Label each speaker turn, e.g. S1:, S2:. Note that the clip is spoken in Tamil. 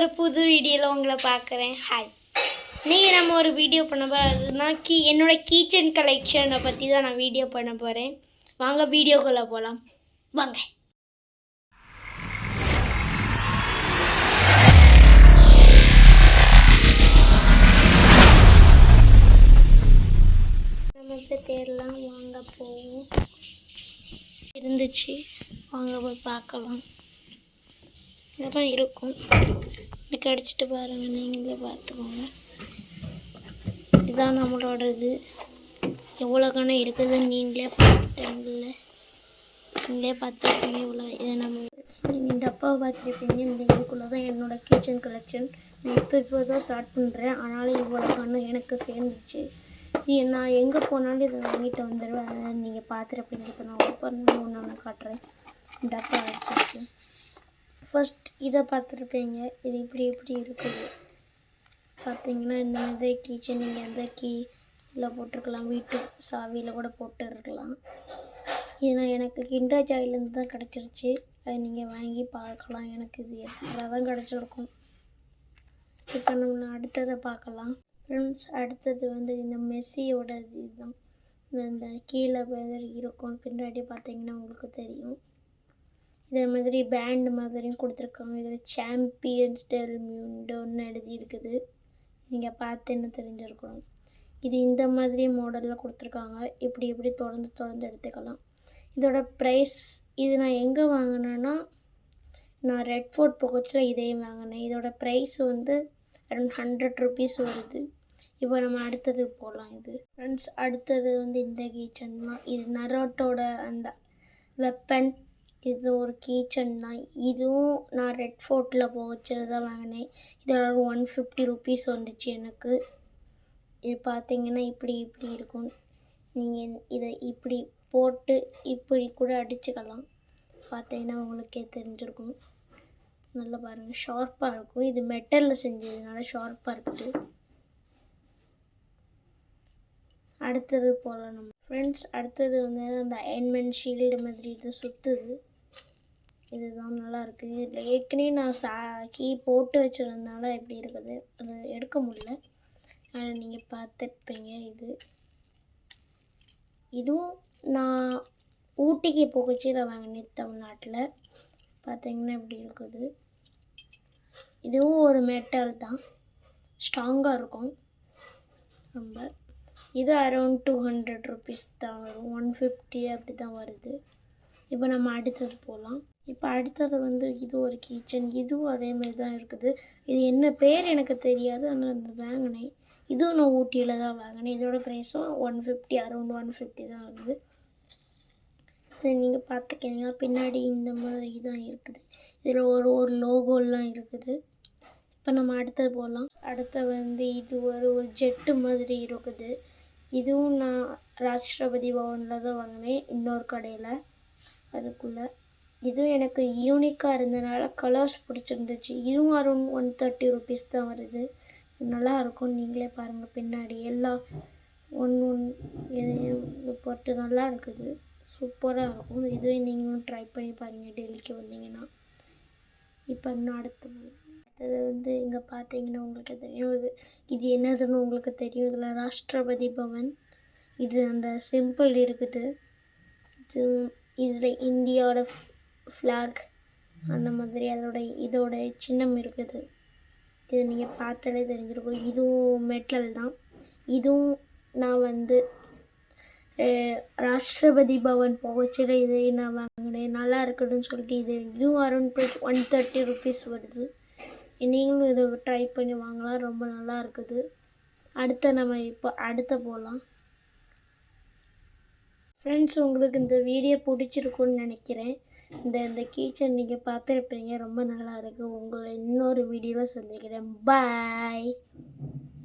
S1: ஒரு புது வீடியோவில் உங்களை பார்க்குறேன். ஹாய். இன்றைக்கி நம்ம ஒரு வீடியோ பண்ண போகிறதுனா என்னோடய கீச்சன் கலெக்ஷனை பற்றி தான் நான் வீடியோ பண்ண போகிறேன். வாங்க வீடியோக்குள்ளே போகலாம். வாங்க. நம்ம இப்போ தேடலாம். வாங்க போவோம். இருந்துச்சு, வாங்க போய் பார்க்கலாம். இதெல்லாம் இருக்கும். எனக்கு அடிச்சுட்டு பாருங்கள், நீங்களே பார்த்துக்கோங்க. இதுதான் நம்மளோட இது. எவ்வளோ கணம் இருக்குதுன்னு நீங்களே பார்த்துட்டீங்கல்ல, நீங்களே பார்த்துருப்பீங்க. இவ்வளோ இதை நம்ம நீங்கள் டப்பாவை பார்த்துருப்பீங்க. இந்த இதுக்குள்ளே தான் என்னோடய கிச்சன் கலெக்ஷன். நான் இப்போ தான் ஸ்டார்ட் பண்ணுறேன். ஆனாலும் இவ்வளோ கணம் எனக்கு சேர்ந்துச்சு. இது நான் எங்கே போனாலும் இதை வாங்கிட்டு வந்துடுவேன். அதை நீங்கள் பார்த்துருப்பீங்க. இப்போ நான் ஓப்பன் ஒன்று காட்டுறேன். டப்பா வச்சுருக்கு. ஃபஸ்ட் இதை பார்த்துருப்பீங்க. இது இப்படி இருக்குது பார்த்தீங்கன்னா. இந்த மாதிரி கீச்சன் நீங்கள் எந்த கீயில் போட்டிருக்கலாம், வீட்டு சாவியில் கூட போட்டுருக்கலாம். ஏன்னா எனக்கு கிண்டர் ஜாயிலேருந்து தான் கிடச்சிருச்சு. அதை நீங்கள் வாங்கி பார்க்கலாம். எனக்கு இது எவ்வளோ தான் கிடச்சிருக்கும். இப்போ நம்ம அடுத்ததை பார்க்கலாம் ஃப்ரெண்ட்ஸ். அடுத்தது இந்த மெஸ்ஸியோட இதுதான். இந்த கீழே இருக்கும் பின்னாடி பார்த்தீங்கன்னா உங்களுக்கு தெரியும். இதே மாதிரி பேண்ட் மாதிரியும் கொடுத்துருக்காங்க. இதில் சாம்பியன்ஸ் டெல்மியூண்டோன்னு எழுதி இருக்குது. நீங்கள் பார்த்து என்ன தெரிஞ்சிருக்கணும். இது இந்த மாதிரி மாடலில் கொடுத்துருக்காங்க. இப்படி தொடர்ந்து எடுத்துக்கலாம். இதோட ப்ரைஸ் இது நான் எங்கே வாங்கினேன்னா, நான் ரெட் ஃபோர்ட் போகச்சில் இதையும் வாங்கினேன். இதோட ப்ரைஸ் அரௌண்ட் 100 ருபீஸ் வருது. இப்போ நம்ம அடுத்தது போகலாம். இது ஃப்ரெண்ட்ஸ் அடுத்தது இந்த கீச்சன் தான். இது நரோட்டோட அந்த வெப்பன். இது ஒரு கீச்சன் தான். இதுவும் நான் ரெட் ஃபோர்ட்டில் போகச்சில் தான் வாங்கினேன். இதோட 150 ருபீஸ் வந்துச்சு எனக்கு. இது பார்த்தீங்கன்னா இப்படி இருக்கும். நீங்கள் இதை இப்படி போட்டு இப்படி கூட அடிச்சுக்கலாம். பார்த்தீங்கன்னா உங்களுக்கே தெரிஞ்சிருக்கும். நல்லா பாருங்கள், ஷார்ப்பாக இருக்கும். இது மெட்டலில் செஞ்சதுனால ஷார்ப்பாக இருக்குது. அடுத்தது போகலாம் நம்ம ஃப்ரெண்ட்ஸ். அடுத்தது அந்த அயன்மேன் ஷீல்டு மாதிரி இது சுற்றுது. இதுதான் நல்லாயிருக்கு. இதில் ஏற்கனவே நான் கீ போட்டு வச்சுருந்தனால எப்படி இருக்குது, அது எடுக்க முடியல. ஆனால் நீங்கள் பார்த்துருப்பீங்க. இதுவும் நான் ஊட்டிக்கு போகச்சில வாங்கினேன் தமிழ்நாட்டில். பார்த்தீங்கன்னா இப்படி இருக்குது. இதுவும் ஒரு மெட்டல் தான், ஸ்ட்ராங்காக இருக்கும் ரொம்ப. இது அரௌண்ட் 200 ருபீஸ் தான் வரும். 150 அப்படி தான் வருது. இப்போ நம்ம அடுத்தது போகலாம். இப்போ அடுத்தது இது ஒரு கீச்சன். இதுவும் அதே மாதிரி தான் இருக்குது. இது என்ன பேர் எனக்கு தெரியாது, ஆனால் அந்த வாங்கினேன். இதுவும் நான் ஊட்டியில் தான் வாங்கினேன். இதோட ப்ரைஸும் 150, அரௌண்ட் 150 தான் இருக்குது. இது நீங்கள் பார்த்துக்கிங்க. பின்னாடி இந்த மாதிரி தான் இருக்குது. இதில் ஒரு லோகோலாம் இருக்குது. இப்போ நம்ம அடுத்தது போகலாம். அடுத்த இது ஒரு ஜெட்டு மாதிரி இருக்குது. இதுவும் நான் ராஷ்டிரபதி பவனில் தான் வாங்கினேன், இன்னொரு கடையில். அதுக்குள்ளே இதுவும் எனக்கு யூனிக்காக இருந்ததுனால கலர்ஸ் பிடிச்சிருந்துச்சு. இதுவும் அரௌண்ட் 130 ருபீஸ் தான் வருது. நல்லா இருக்கும். நீங்களே பாருங்கள், பின்னாடி எல்லாம் ஒன்று இதையும் போட்டு நல்லா இருக்குது. சூப்பராக இருக்கும். இதுவும் நீங்களும் ட்ரை பண்ணி பாருங்கள் டெல்லிக்கு வந்தீங்கன்னா. இப்போ இன்னும் அடுத்தது இங்கே பார்த்தீங்கன்னா உங்களுக்கு தெரியும். இது என்னதுன்னு உங்களுக்கு தெரியும். இதில் ராஷ்டிரபதி பவன் இது அந்த சிம்பிள் இருக்குது. இதில் இந்தியாவோட ஃப்ளாக் அந்த மாதிரி இதோட சின்னம் இருக்குது. இது நீங்கள் பார்த்தாலே தெரிஞ்சிருக்கும். இதுவும் மெட்டல் தான். இதுவும் நான் ராஷ்டிரபதி பவன் போகச்சில் இதை நான் வாங்கினேன். நல்லா இருக்குதுன்னு சொல்லிட்டு இதுவும் அரௌண்ட் 130 ருபீஸ் வருது. நீங்களும் இதை ட்ரை பண்ணி வாங்கலாம். ரொம்ப நல்லா இருக்குது. நம்ம இப்போ போகலாம் ஃப்ரெண்ட்ஸ். உங்களுக்கு இந்த வீடியோ பிடிச்சிருக்குன்னு நினைக்கிறேன். இந்த கீச்சன் நீங்கள் பார்த்துருப்பீங்க. ரொம்ப நல்லா இருக்குது. உங்களை இன்னொரு வீடியோவில் சந்திக்கிறேன். பாய்.